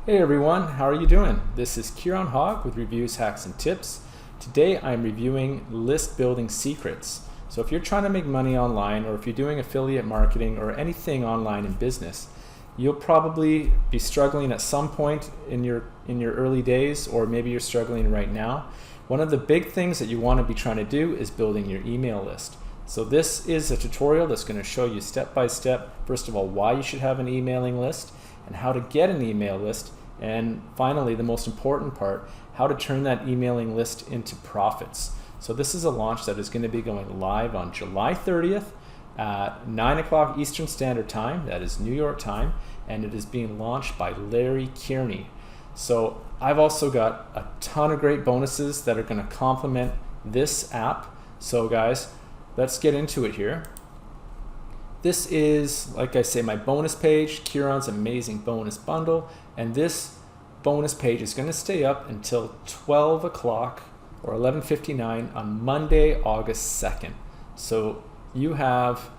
Hey everyone, how are you doing? This is Kieran Hogg with Reviews, Hacks, and Tips. Today I'm reviewing list building secrets. So if you're trying to make money online, or if you're doing affiliate marketing or anything online in business, you'll probably be struggling at some point in your early days, or maybe you're struggling right now. One of the big things that you want to be trying to do is building your email list. So this is a tutorial that's going to show you step by step, first of all, why you should have an emailing list and how to get an email list. And finally, the most important part, how to turn that emailing list into profits. So this is a launch that is going to be going live on July 30th at 9 o'clock Eastern Standard Time. That is New York time. And it is being launched by Larry Kearney. So I've also got a ton of great bonuses that are going to complement this app. So guys, let's get into it here. This is, like I say, my bonus page, Kieran's amazing bonus bundle, and this bonus page is going to stay up until 12 o'clock or 11:59 on Monday, August 2nd. So you have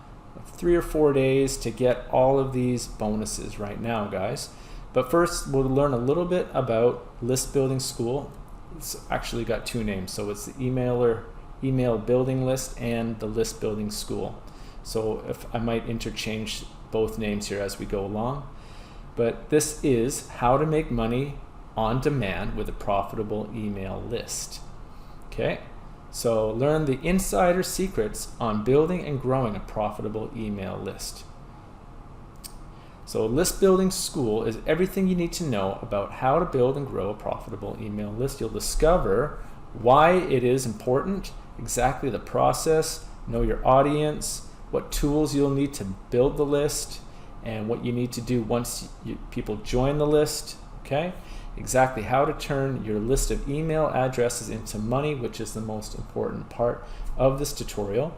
3 or 4 days to get all of these bonuses right now, guys. But first, we'll learn a little bit about List Building School. It's actually got two names, so it's the Email Building List and the List Building School. So if I might interchange both names here as we go along. But this is how to make money on demand with a profitable email list. Okay, so learn the insider secrets on building and growing a profitable email list. So List Building School is everything you need to know about how to build and grow a profitable email list. You'll discover why it is important, exactly the process, know your audience, what tools you'll need to build the list, and what you need to do once people join the list, okay? Exactly how to turn your list of email addresses into money, which is the most important part of this tutorial,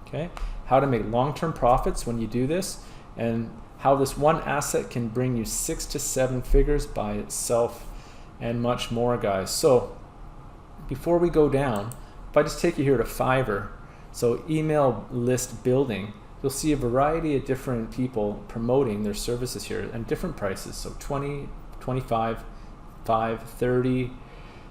okay? How to make long-term profits when you do this, and how this one asset can bring you 6 to 7 figures by itself, and much more, guys. So before we go down, if I just take you here to Fiverr, so email list building, you'll see a variety of different people promoting their services here and different prices. So 20, 25, 5, 30,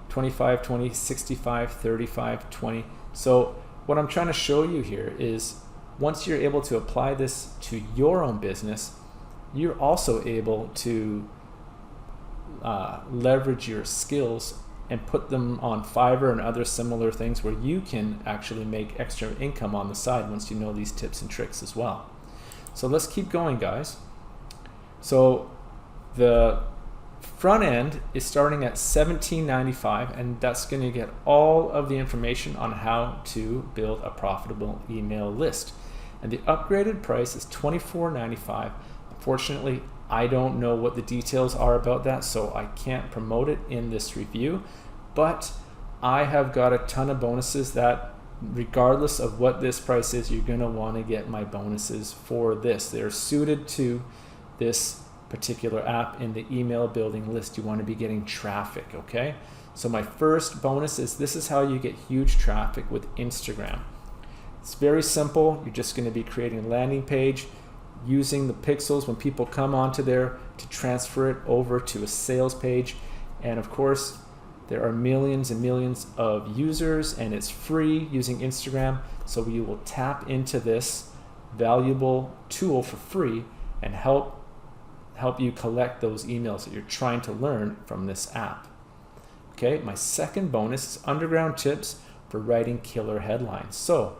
25, 20, 65, 35, 20. So what I'm trying to show you here is once you're able to apply this to your own business, you're also able to leverage your skills and put them on Fiverr and other similar things where you can actually make extra income on the side once you know these tips and tricks as well. So let's keep going, guys. So the front end is starting at $17.95, and that's going to get all of the information on how to build a profitable email list. And the upgraded price is $24.95. Unfortunately, I don't know what the details are about that, so I can't promote it in this review, but I have got a ton of bonuses that regardless of what this price is, you're going to want to get my bonuses for this. They're suited to this particular app in the email building list. You want to be getting traffic, okay? So my first bonus is this is how you get huge traffic with Instagram. It's very simple. You're just going to be creating a landing page, using the pixels when people come onto there to transfer it over to a sales page. And of course, there are millions and millions of users, and it's free using Instagram. So you will tap into this valuable tool for free and help you collect those emails that you're trying to learn from this app. Okay, my second bonus is underground tips for writing killer headlines. So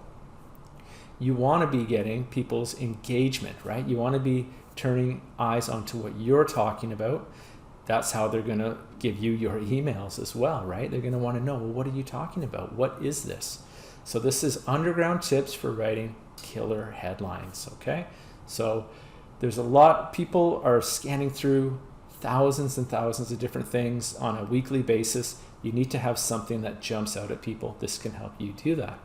you want to be getting people's engagement, right? You want to be turning eyes onto what you're talking about. That's how they're going to give you your emails as well, right? They're going to want to know, well, what are you talking about? What is this? So this is underground tips for writing killer headlines, okay? So there's a lot, people are scanning through thousands and thousands of different things on a weekly basis. You need to have something that jumps out at people. This can help you do that.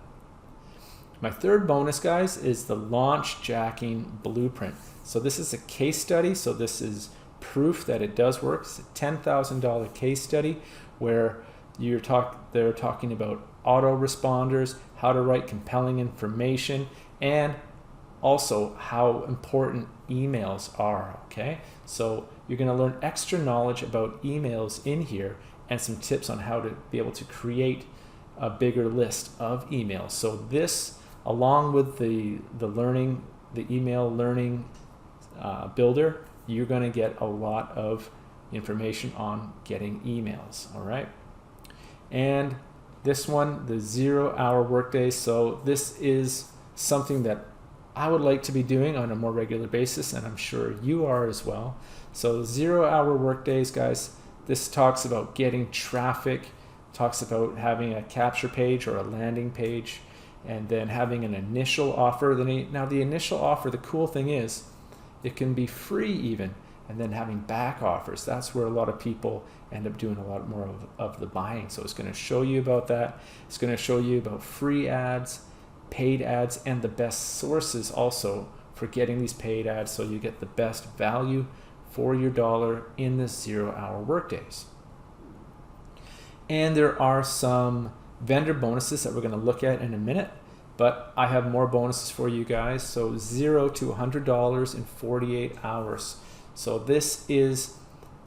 My third bonus, guys, is the launch jacking blueprint. So this is a case study. So this is proof that it does work. It's a $10,000 case study where they're talking about autoresponders, how to write compelling information, and also how important emails are, okay? So you're going to learn extra knowledge about emails in here and some tips on how to be able to create a bigger list of emails. So this, along with the email learning builder, you're going to get a lot of information on getting emails. All right. And this one, the 0-hour workday. So this is something that I would like to be doing on a more regular basis, and I'm sure you are as well. So 0-hour workdays, guys, this talks about getting traffic, talks about having a capture page or a landing page, and then having an initial offer. Now the initial offer, the cool thing is it can be free even, and then having back offers. That's where a lot of people end up doing a lot more of the buying. So it's going to show you about that. It's going to show you about free ads, paid ads, and the best sources also for getting these paid ads, so you get the best value for your dollar in the 0-hour workdays. And there are some vendor bonuses that we're going to look at in a minute, but I have more bonuses for you guys. So $0 to $100 in 48 hours. So this is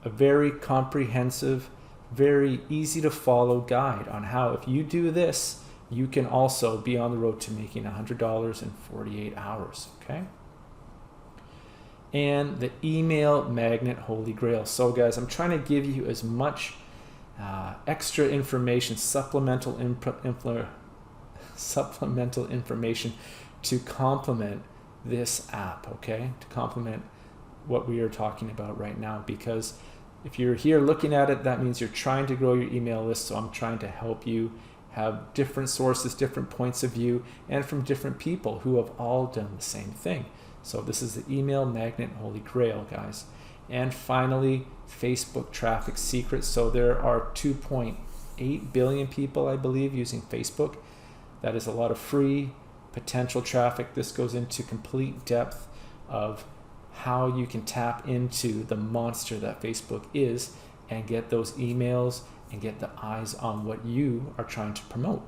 a very comprehensive, very easy to follow guide on how, if you do this, you can also be on the road to making $100 in 48 hours, okay? And the email magnet holy grail. So guys, I'm trying to give you as much extra information, supplemental information to complement this app, okay? To complement what we are talking about right now, because if you're here looking at it, that means you're trying to grow your email list. So I'm trying to help you have different sources, different points of view, and from different people who have all done the same thing. So this is the email magnet holy grail, guys. And finally, Facebook traffic secrets. So there are 2.8 billion people, I believe, using Facebook. That is a lot of free potential traffic. This goes into complete depth of how you can tap into the monster that Facebook is and get those emails and get the eyes on what you are trying to promote.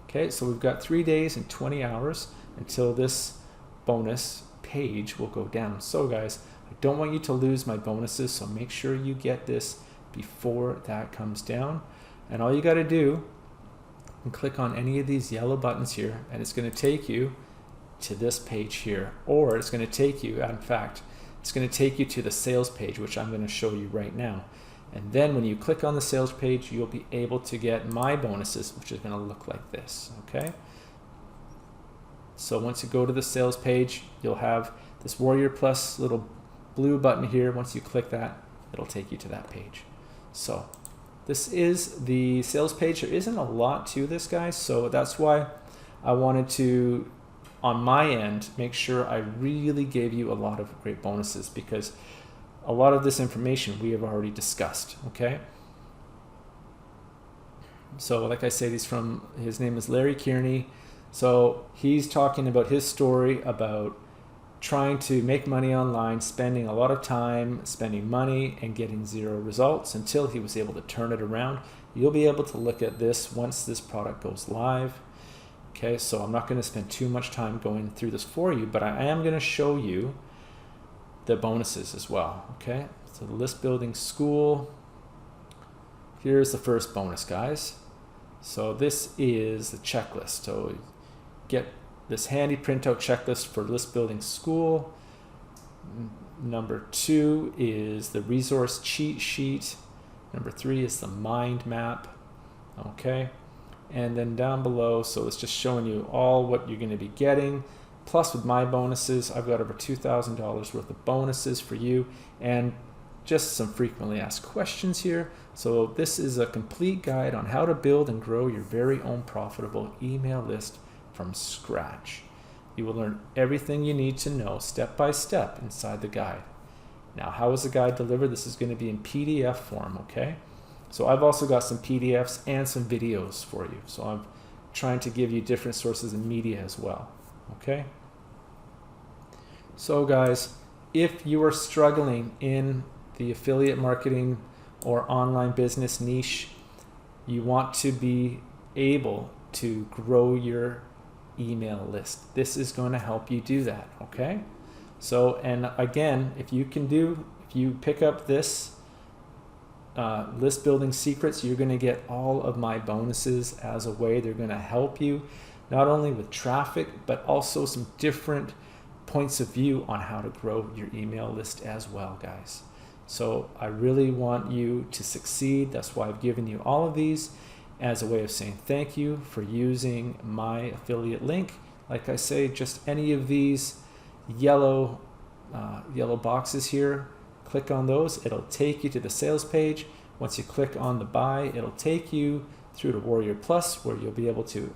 Okay, so we've got 3 days and 20 hours until this bonus page will go down. So guys, I don't want you to lose my bonuses, so make sure you get this before that comes down. And all you got to do is click on any of these yellow buttons here, and it's going to take you to this page here, or it's going to take you, in fact, it's going to take you to the sales page, which I'm going to show you right now. And then when you click on the sales page, you'll be able to get my bonuses, which is going to look like this, okay? So once you go to the sales page, you'll have this Warrior Plus little blue button here. Once you click that, it'll take you to that page. So this is the sales page. There isn't a lot to this, guys, so that's why I wanted to, on my end, make sure I really gave you a lot of great bonuses, because a lot of this information we have already discussed, okay? So like I said, his name is Larry Kearney. So he's talking about his story about trying to make money online, spending a lot of time, spending money, and getting zero results until he was able to turn it around. You'll be able to look at this once this product goes live. Okay, so I'm not going to spend too much time going through this for you, but I am going to show you the bonuses as well. Okay, so the list building school. Here's the first bonus, guys. So this is the checklist. So get this handy printout checklist for list building school. Number 2 is the resource cheat sheet. Number 3 is the mind map. Okay, and then down below, so it's just showing you all what you're going to be getting. Plus with my bonuses, I've got over $2,000 worth of bonuses for you, and just some frequently asked questions here. So this is a complete guide on how to build and grow your very own profitable email list from scratch. You will learn everything you need to know step by step inside the guide. Now, how is the guide delivered? This is going to be in PDF form, okay? So I've also got some PDFs and some videos for you. So I'm trying to give you different sources of media as well, okay? So guys, if you are struggling in the affiliate marketing or online business niche, you want to be able to grow your email list. This is going to help you do that, okay? So, and again, if you If you pick up this list building secrets, you're going to get all of my bonuses as a way. They're going to help you not only with traffic, but also some different points of view on how to grow your email list as well, guys. So I really want you to succeed. That's why I've given you all of these as a way of saying thank you for using my affiliate link. Like I say, just any of these yellow boxes here, click on those. It'll take you to the sales page. Once you click on the buy, it'll take you through to Warrior Plus, where you'll be able to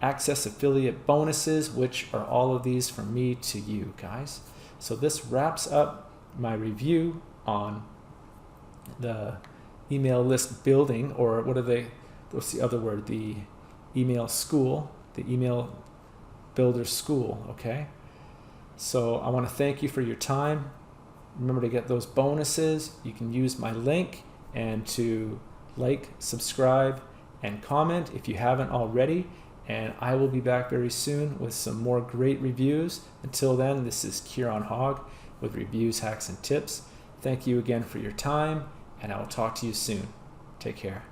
access affiliate bonuses, which are all of these from me to you guys. So this wraps up my review on the email list building, or what's the other word? The email school, the email builder school, okay? So I want to thank you for your time. Remember to get those bonuses. You can use my link and to like, subscribe, and comment if you haven't already. And I will be back very soon with some more great reviews. Until then, this is Kieran Hogg with Reviews, Hacks, and Tips. Thank you again for your time, and I will talk to you soon. Take care.